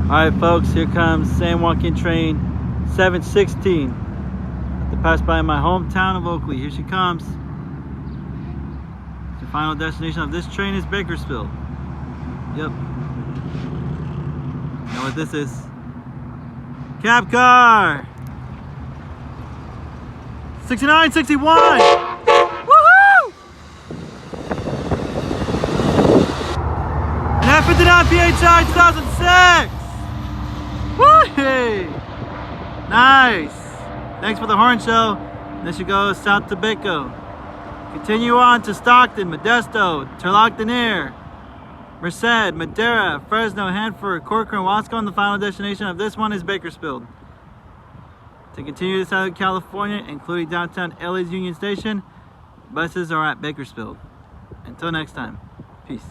Alright folks, here comes San Joaquin train 716. Have to pass by my hometown of Oakland. Here she comes. The final destination of this train is Bakersfield. Yep. You know what this is? Cabcar! 69, 61! Woohoo! And F59 PHI 2006! Woo-hey! Nice! Thanks for the horn show. This should go south to Baco. Continue on to Stockton, Modesto, Turlock-Deneer, Merced, Madera, Fresno, Hanford, Corcoran, Wasco, and the final destination of this one is Bakersfield. To continue to Southern California, including downtown LA's Union Station, buses are at Bakersfield. Until next time, peace.